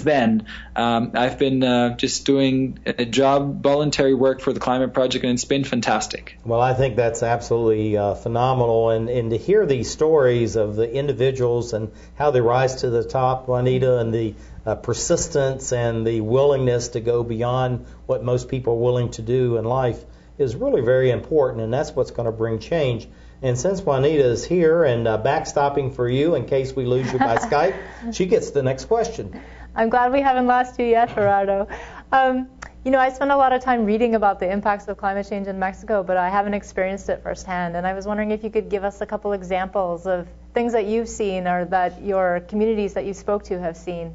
then, I've been just doing a voluntary work for the Climate Project, and it's been fantastic. Well, I think that's absolutely phenomenal, and to hear these stories of the individuals and how they rise to the top, Juanita, and the persistence and the willingness to go beyond what most people are willing to do in life is really very important, and that's what's going to bring change. And since Juanita is here and backstopping for you in case we lose you by Skype, she gets the next question. I'm glad we haven't lost you yet, Gerardo. You know, I spend a lot of time reading about the impacts of climate change in Mexico, but I haven't experienced it firsthand. And I was wondering if you could give us a couple examples of things that you've seen or that your communities that you spoke to have seen.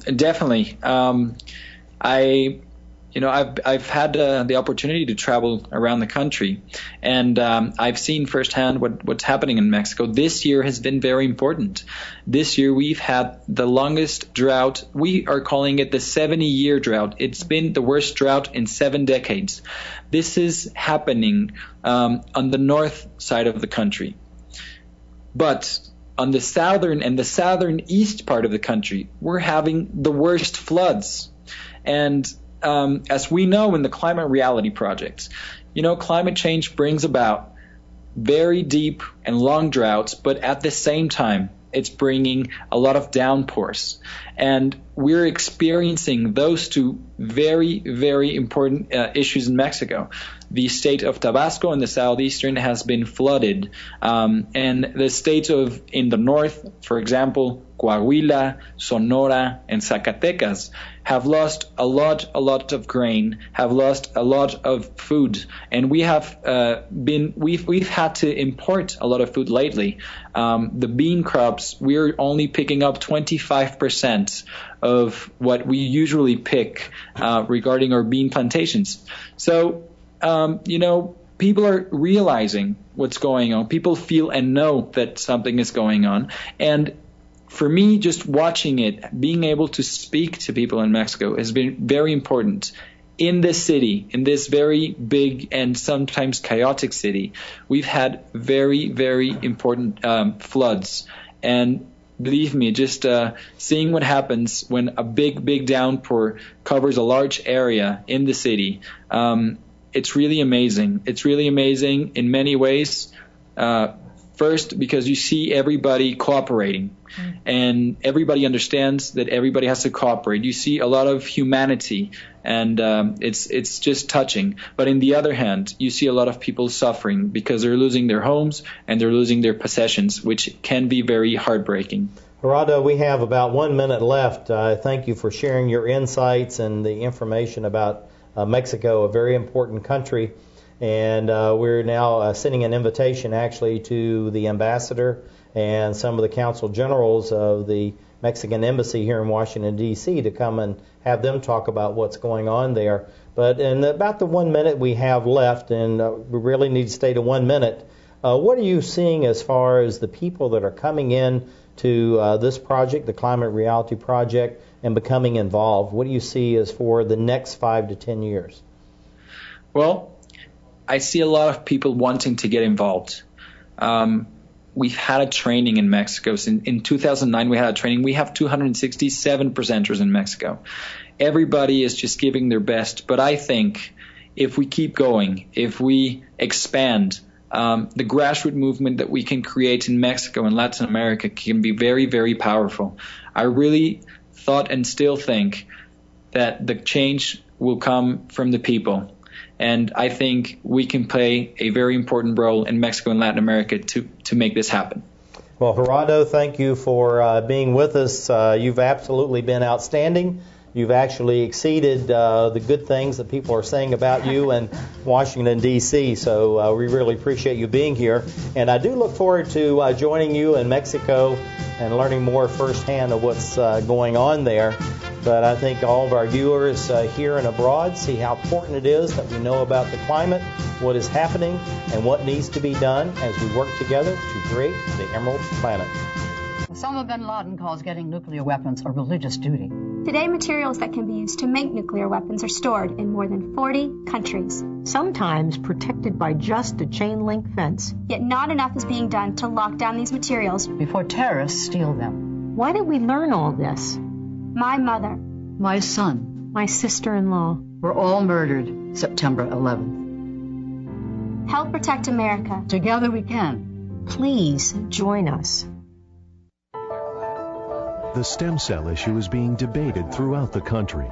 Definitely. I've had the opportunity to travel around the country, and I've seen firsthand what's happening in Mexico. This year has been very important. This year we've had the longest drought. We are calling it the 70-year drought. It's been the worst drought in 7 decades. This is happening on the north side of the country. But on the southern and the southeast part of the country, we're having the worst floods. And as we know in the Climate Reality projects, climate change brings about very deep and long droughts, but at the same time, it's bringing a lot of downpours. And we're experiencing those two very, very important issues in Mexico. The state of Tabasco in the southeastern has been flooded. And the states in the north, for example, Coahuila, Sonora, and Zacatecas have lost a lot of grain, have lost a lot of food, and we've had to import a lot of food lately. The bean crops, we're only picking up 25% of what we usually pick regarding our bean plantations. So, people are realizing what's going on. People feel and know that something is going on, and for me, just watching it, being able to speak to people in Mexico has been very important. In this city, in this very big and sometimes chaotic city, we've had very, very important floods. And believe me, just seeing what happens when a big downpour covers a large area in the city, it's really amazing. It's really amazing in many ways. First, because you see everybody cooperating, and everybody understands that everybody has to cooperate. You see a lot of humanity, and it's just touching. But on the other hand, you see a lot of people suffering because they're losing their homes and they're losing their possessions, which can be very heartbreaking. Gerardo, we have about 1 minute left. Thank you for sharing your insights and the information about Mexico, a very important country. And we're now sending an invitation actually to the ambassador and some of the consul generals of the Mexican embassy here in Washington, D.C. to come and have them talk about what's going on there. But in about the 1 minute we have left, and we really need to stay to 1 minute, what are you seeing as far as the people that are coming in to this project, the Climate Reality Project, and becoming involved? What do you see as for the next 5 to 10 years? Well, I see a lot of people wanting to get involved. We've had a training in Mexico. In 2009, we had a training. We have 267 presenters in Mexico. Everybody is just giving their best. But I think if we keep going, if we expand, the grassroots movement that we can create in Mexico and Latin America can be very, very powerful. I really thought and still think that the change will come from the people. And I think we can play a very important role in Mexico and Latin America to make this happen. Well, Gerardo, thank you for being with us. You've absolutely been outstanding. You've actually exceeded the good things that people are saying about you in Washington, D.C., so we really appreciate you being here. And I do look forward to joining you in Mexico and learning more firsthand of what's going on there. But I think all of our viewers here and abroad see how important it is that we know about the climate, what is happening, and what needs to be done as we work together to create the Emerald Planet. Osama bin Laden calls getting nuclear weapons a religious duty. Today, materials that can be used to make nuclear weapons are stored in more than 40 countries. Sometimes protected by just a chain-link fence. Yet not enough is being done to lock down these materials before terrorists steal them. Why did we learn all this? My mother. My son. My sister-in-law. Were all murdered September 11th. Help protect America. Together we can. Please join us. The stem cell issue is being debated throughout the country.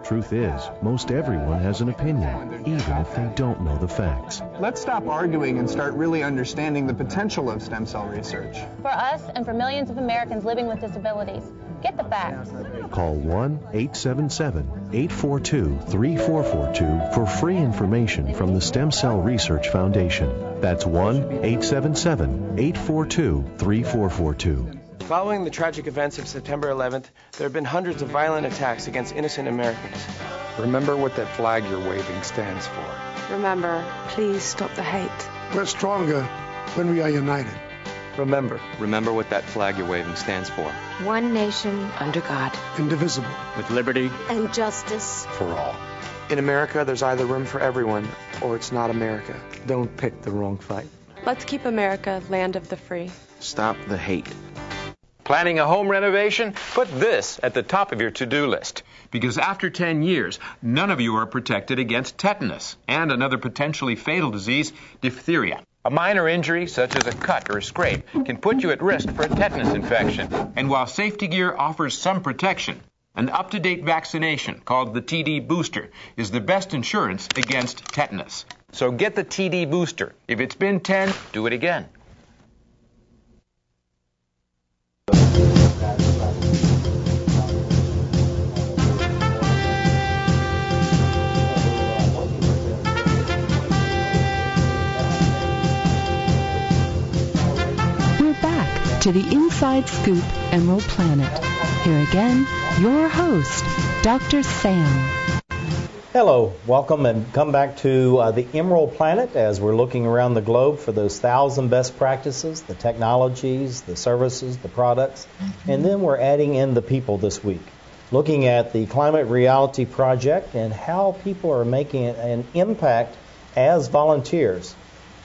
Truth is, most everyone has an opinion, even if they don't know the facts. Let's stop arguing and start really understanding the potential of stem cell research. For us and for millions of Americans living with disabilities, get the facts. Call 1-877-842-3442 for free information from the Stem Cell Research Foundation. That's 1-877-842-3442. Following the tragic events of September 11th, there have been hundreds of violent attacks against innocent Americans. Remember what that flag you're waving stands for. Remember, please stop the hate. We're stronger when we are united. Remember what that flag you're waving stands for. One nation under God. Indivisible. With liberty and justice for all. In America, there's either room for everyone or it's not America. Don't pick the wrong fight. Let's keep America land of the free. Stop the hate. Planning a home renovation? Put this at the top of your to-do list. Because after 10 years, none of you are protected against tetanus and another potentially fatal disease, diphtheria. A minor injury, such as a cut or a scrape, can put you at risk for a tetanus infection. And while safety gear offers some protection, an up-to-date vaccination called the TD Booster is the best insurance against tetanus. So get the TD Booster. If it's been 10, do it again. To the Inside Scoop Emerald Planet. Here again, your host, Dr. Sam. Hello, welcome and come back to the Emerald Planet as we're looking around the globe for those 1,000 best practices, the technologies, the services, the products, and then we're adding in the people this week, looking at the Climate Reality Project and how people are making an impact as volunteers.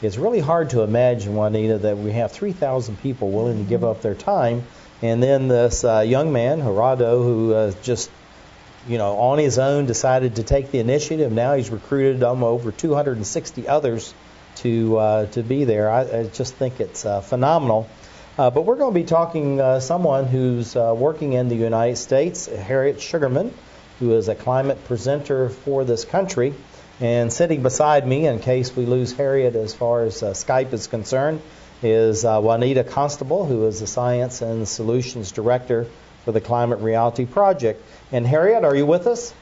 It's really hard to imagine, Juanita, that we have 3,000 people willing to give up their time, and then this young man, Gerardo, who just, on his own decided to take the initiative. Now he's recruited over 260 others to be there. I just think it's phenomenal. But we're going to be talking someone who's working in the United States, Harriet Shugarman, who is a climate presenter for this country. And sitting beside me, in case we lose Harriet as far as Skype is concerned, is Juanita Constible, who is the Science and Solutions Director for the Climate Reality Project. And Harriet, are you with us?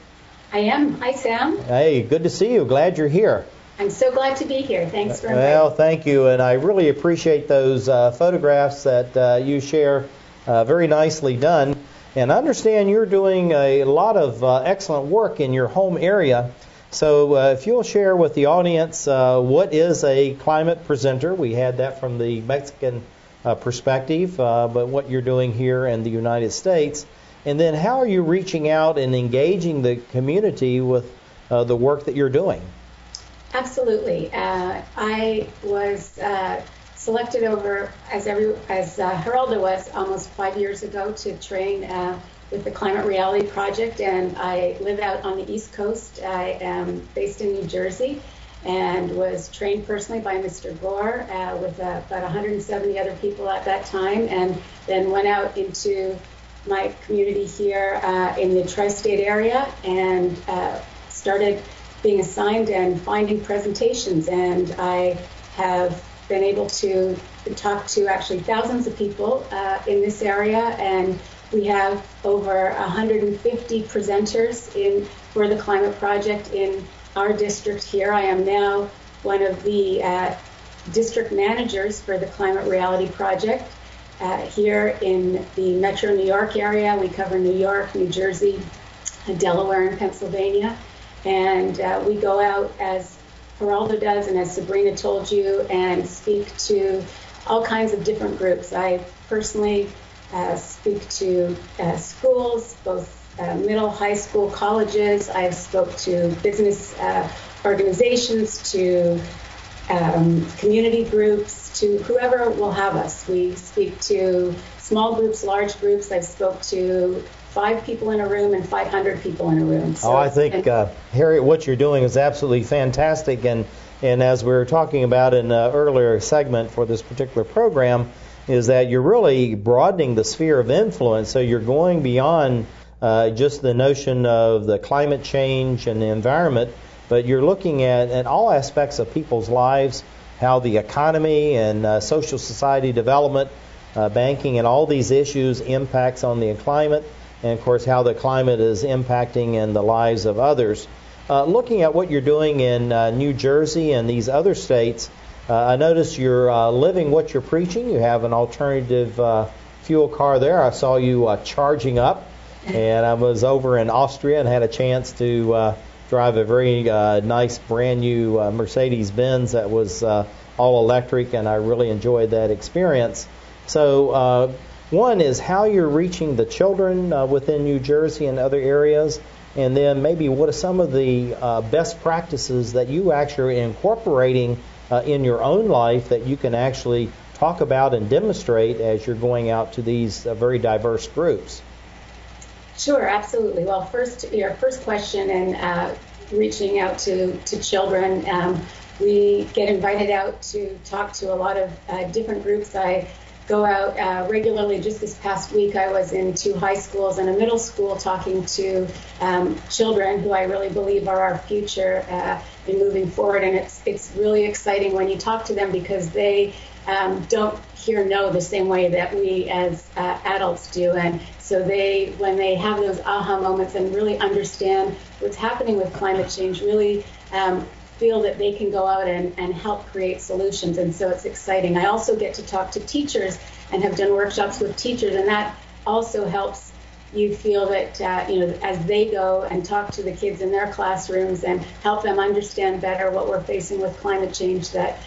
I am. Hi, Sam. Hey, good to see you. Glad you're here. I'm so glad to be here. Thanks for inviting me. Well, thank you. And I really appreciate those photographs that you share. Very nicely done. And I understand you're doing a lot of excellent work in your home area. So if you'll share with the audience what is a climate presenter. We had that from the Mexican perspective, but what you're doing here in the United States. And then how are you reaching out and engaging the community with the work that you're doing? Absolutely. I was selected over, as Gerardo was, almost 5 years ago to train with the Climate Reality Project, and I live out on the East Coast. I am based in New Jersey and was trained personally by Mr. Gore with about 170 other people at that time, and then went out into my community here in the tri-state area and started being assigned and finding presentations. And I have been able to talk to actually thousands of people in this area, and we have over 150 presenters for the Climate Project in our district here. I am now one of the district managers for the Climate Reality Project here in the Metro New York area. We cover New York, New Jersey, Delaware, and Pennsylvania. And we go out, as Gerardo does and as Sabrina told you, and speak to all kinds of different groups. I personally speak to schools, both middle, high school, colleges. I've spoke to business organizations, to community groups, to whoever will have us. We speak to small groups, large groups. I've spoke to 5 people in a room and 500 people in a room. So I think, Harriet, what you're doing is absolutely fantastic. And as we were talking about in an earlier segment for this particular program, is that you're really broadening the sphere of influence. So you're going beyond just the notion of the climate change and the environment, but you're looking at all aspects of people's lives, how the economy and social society development, banking, and all these issues impacts on the climate, and of course how the climate is impacting in the lives of others. Looking at what you're doing in New Jersey and these other states, I notice you're living what you're preaching. You have an alternative fuel car there. I saw you charging up, and I was over in Austria and had a chance to drive a very nice brand new Mercedes-Benz that was all electric, and I really enjoyed that experience. So one is how you're reaching the children within New Jersey and other areas, and then maybe what are some of the best practices that you actually are incorporating in your own life that you can actually talk about and demonstrate as you're going out to these very diverse groups. Sure, absolutely. Well, first, your first question and reaching out to children, we get invited out to talk to a lot of different groups. I go out regularly. Just this past week, I was in 2 high schools and a middle school talking to children who I really believe are our future in moving forward. And it's really exciting when you talk to them because they don't hear no the same way that we as adults do. And so when they have those aha moments and really understand what's happening with climate change, really feel that they can go out and help create solutions. And so it's exciting. I also get to talk to teachers and have done workshops with teachers, and that also helps you feel that, as they go and talk to the kids in their classrooms and help them understand better what we're facing with climate change, that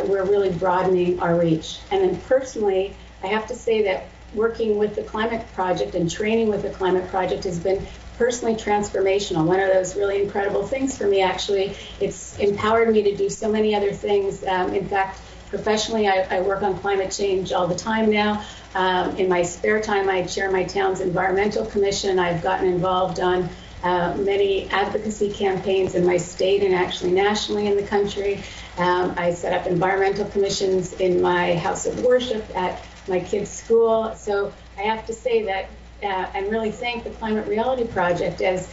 we're really broadening our reach. And then personally, I have to say that working with the Climate Project and training with the Climate Project has been personally transformational. One of those really incredible things for me, actually. It's empowered me to do so many other things. In fact, professionally, I work on climate change all the time now. In my spare time, I chair my town's environmental commission. I've gotten involved on many advocacy campaigns in my state and actually nationally in the country. I set up environmental commissions in my house of worship at my kids' school. So I have to say that and really thank the Climate Reality Project as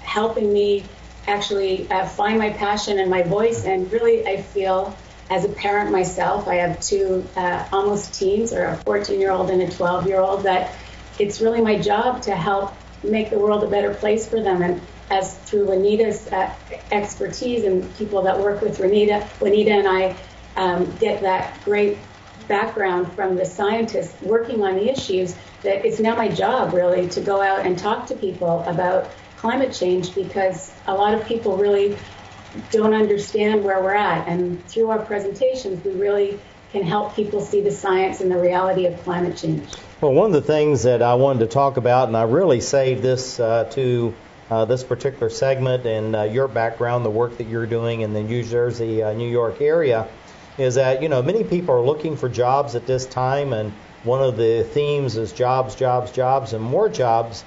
helping me actually find my passion and my voice. And really, I feel as a parent myself, I have 2 almost teens, or a 14-year-old and a 12-year-old, that it's really my job to help make the world a better place for them. And as through Juanita's expertise and people that work with Juanita and I get that great background from the scientists working on the issues, that it's now my job really to go out and talk to people about climate change, because a lot of people really don't understand where we're at. And through our presentations, we really can help people see the science and the reality of climate change. Well, one of the things that I wanted to talk about, and I really saved this to this particular segment and your background, the work that you're doing in the New Jersey, New York area, is that, many people are looking for jobs at this time, and one of the themes is jobs, jobs, jobs, and more jobs.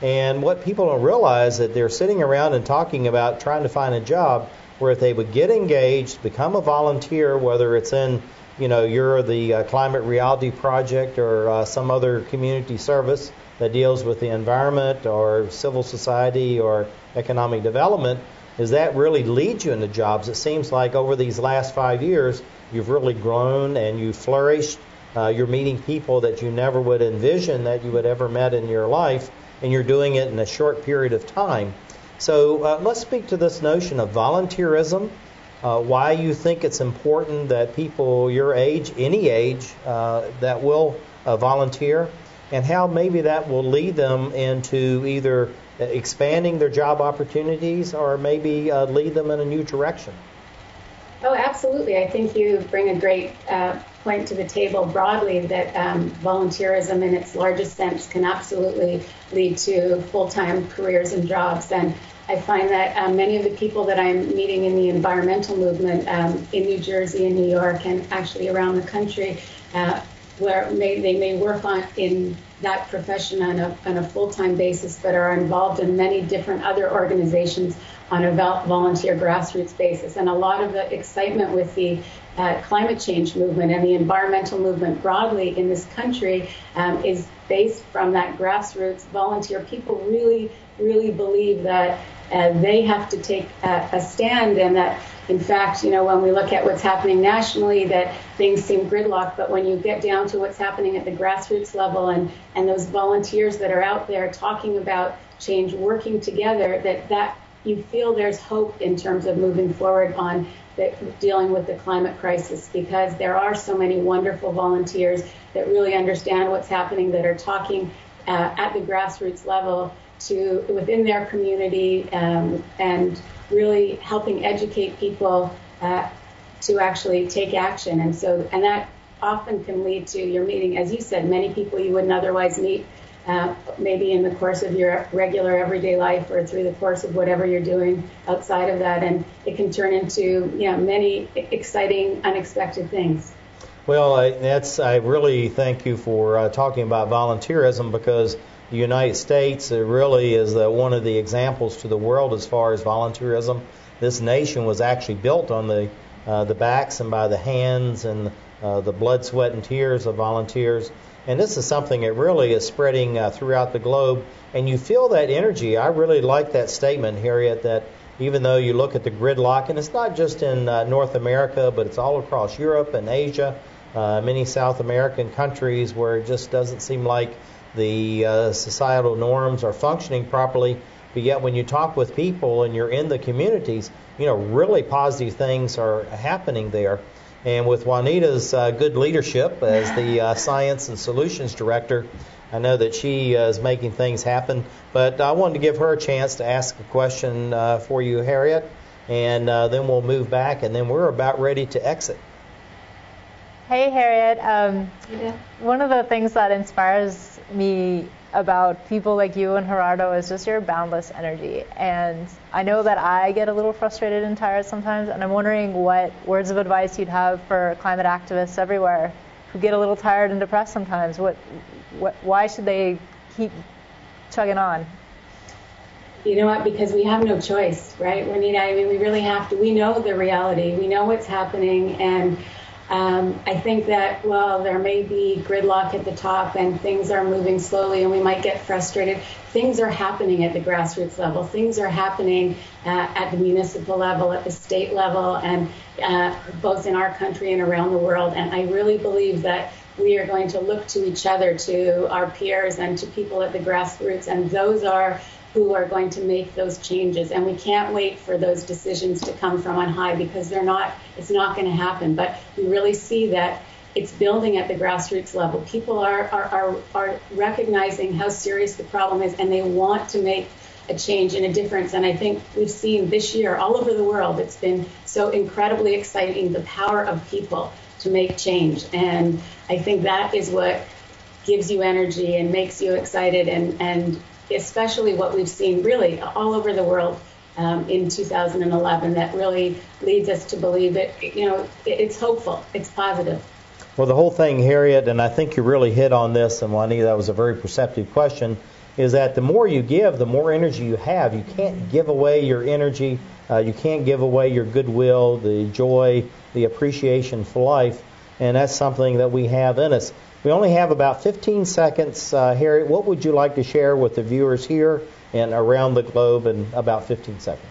And what people don't realize that they're sitting around and talking about trying to find a job where if they would get engaged, become a volunteer, whether it's in, you're the Climate Reality Project or some other community service that deals with the environment or civil society or economic development, is that really leads you into jobs. It seems like over these last 5 years, you've really grown and you've flourished. You're meeting people that you never would envision that you would ever met in your life, and you're doing it in a short period of time. So let's speak to this notion of volunteerism, why you think it's important that people your age, any age, that will volunteer, and how maybe that will lead them into either expanding their job opportunities or maybe lead them in a new direction. Oh, absolutely. I think you bring a great point to the table broadly, that volunteerism in its largest sense can absolutely lead to full-time careers and jobs. And I find that many of the people that I'm meeting in the environmental movement in New Jersey and New York and actually around the country, where they may work in that profession on a full-time basis, but are involved in many different other organizations on a volunteer grassroots basis. And a lot of the excitement with the climate change movement and the environmental movement broadly in this country is based from that grassroots volunteer. People really, really believe that they have to take a stand, and that, in fact, when we look at what's happening nationally, that things seem gridlocked, but when you get down to what's happening at the grassroots level and those volunteers that are out there talking about change, working together, that you feel there's hope in terms of moving forward on dealing with the climate crisis, because there are so many wonderful volunteers that really understand what's happening, that are talking at the grassroots level to within their community, and really helping educate people to actually take action. And that often can lead to your meeting, as you said, many people you wouldn't otherwise meet, maybe in the course of your regular everyday life or through the course of whatever you're doing outside of that. And it can turn into many exciting, unexpected things. Well, I really thank you for talking about volunteerism, because the United States really is one of the examples to the world as far as volunteerism. This nation was actually built on the backs and by the hands and the blood, sweat, and tears of volunteers. And this is something that really is spreading throughout the globe. And you feel that energy. I really like that statement, Harriet, that even though you look at the gridlock, and it's not just in North America, but it's all across Europe and Asia, many South American countries where it just doesn't seem like the societal norms are functioning properly. But yet when you talk with people and you're in the communities, really positive things are happening there. And with Juanita's good leadership as the Science and Solutions Director, I know that she is making things happen. But I wanted to give her a chance to ask a question for you, Harriet, and then we'll move back, and then we're about ready to exit. Hey, Harriet. One of the things that inspires me about people like you and Gerardo is just your boundless energy. And I know that I get a little frustrated and tired sometimes, and I'm wondering what words of advice you'd have for climate activists everywhere who get a little tired and depressed sometimes. Why should they keep chugging on? You know what? Because we have no choice, right, Juanita? I mean, we really have to. We know the reality. We know what's happening, and I think that, while there may be gridlock at the top and things are moving slowly and we might get frustrated, things are happening at the grassroots level. Things are happening at the municipal level, at the state level, and both in our country and around the world. And I really believe that we are going to look to each other, to our peers and to people at the grassroots, and those are who are going to make those changes. And we can't wait for those decisions to come from on high, because it's not going to happen. But we really see that it's building at the grassroots level. People are recognizing how serious the problem is, and they want to make a change and a difference. And I think we've seen this year all over the world, it's been so incredibly exciting, the power of people to make change. And I think that is what gives you energy and makes you excited, and especially what we've seen really all over the world in 2011 that really leads us to believe that, it's hopeful, it's positive. Well, the whole thing, Harriet, and I think you really hit on this, and Juanita, that was a very perceptive question, is that the more you give, the more energy you have. You can't give away your energy. You can't give away your goodwill, the joy, the appreciation for life, and that's something that we have in us. We only have about 15 seconds. Harriet, what would you like to share with the viewers here and around the globe in about 15 seconds?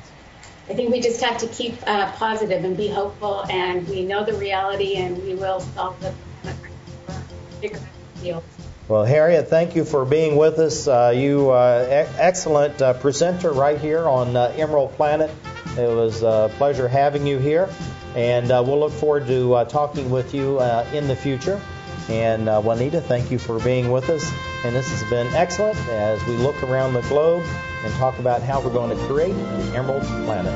I think we just have to keep positive and be hopeful, and we know the reality, and we will solve the bigger deal. Well, Harriet, thank you for being with us. You excellent presenter right here on EmeraldPlanet. It was a pleasure having you here, and we'll look forward to talking with you in the future. And Juanita, thank you for being with us. And this has been excellent as we look around the globe and talk about how we're going to create an Emerald Planet.